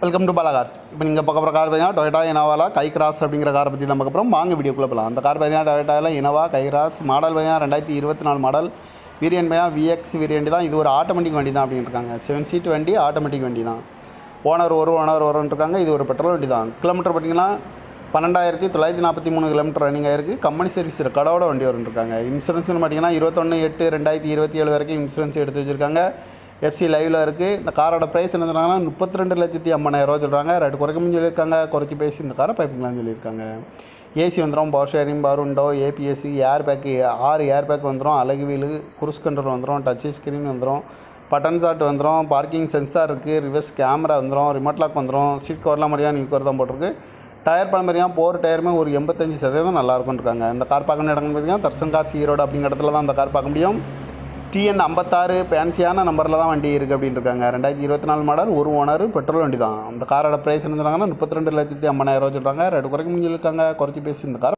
Welcome to Bala cars. இப்போ நீங்கள் பார்க்க போகிற கார் பார்த்தீங்கன்னா டொயோட்டா இனோவாவில் கை கிராஸ் அப்படிங்கிற காரை பற்றி தான் பார்க்க போகிறோம். வாங்க வீடியோக்குள்ளே போகலாம். அந்த கார் பார்த்தீங்கன்னா டொயோட்டாவில் இனோவா கை கிராஸ் மாடல் பார்த்தீங்கன்னா 2024 மாடல். வேரியன்ட் பார்த்தீங்கன்னா விஎக்ஸ் வேரியன்ட் தான். இது ஒரு ஆட்டோமேட்டிக் வண்டி தான் அப்படின்னு இருக்காங்க. 7 சீட் வண்டி, ஆட்டோமேட்டிக் வண்டி தான். ஓனர் வரும்னு இருக்காங்க. இது ஒரு பெட்ரோல் வண்டி தான். கிலோமீட்டர் பார்த்தீங்கன்னா 12,943 கிலோமீட்டர் ரன்னிங் ஆயிருக்கு. கம்பெனி சர்வீஸ் கடவோட வண்டி வரும்னு இன்சூரன்ஸ்னு பார்த்தீங்கன்னா 21/8/2027 வரைக்கும் இன்சூரன்ஸ் எடுத்து வச்சுருக்காங்க. எஃப்சி லைவில் இருக்குது. இந்த காரோட ப்ரைஸ் என்ன சொன்னாங்கன்னா 32,50,000 சொல்கிறாங்க. ரேட்டு குறைக்கணும்னு சொல்லியிருக்காங்க. குறைச்சி பேசி இந்த காரை பைப்புங்களான்னு சொல்லியிருக்காங்க. ஏசி வந்துடும், power steering, power window, ABSC, air bag 6 air bag வந்துடும், அழகு வீலு, குரூஸ் கண்ட்ரோல் வந்துடும், டச் ஸ்க்ரீன் வந்துடும், பட்டன் ஷாட் வந்துடும், பார்க்கிங் சென்சார் இருக்குது, ரிவர்ஸ் கேமரா வந்துடும், ரிமோட் லாக் வந்துடும், சீட் கவர்லாம் மாதிரியாக நீ கவர் தான் போட்டிருக்கு. டயர் பரம்பரையாக போர் டயருமே ஒரு 85% நல்லாயிருக்குன்னு இருக்காங்க. இந்த கார் பார்க்கணும் இடங்கள் பார்த்தீங்கன்னா தர்சன் கார்ஸ் ஈரோடு அப்படிங்கிற இடத்துல தான் இந்த கார் பார்க்க முடியும். TN 56 ஃபேன்சியான நம்பரில் தான் வண்டி இருக்குது அப்படின்னு இருக்காங்க. 2024 மாடல், ஒரு ஓனர், பெட்ரோல் வண்டி தான். அந்த காரோட ப்ரைஸ் என்ன சொன்னாங்கன்னா 32,50,000 சொல்கிறாங்க. ரேட்டு குறைக்க முடிஞ்சிருக்காங்க. குறைச்சி பேசி இந்த கார்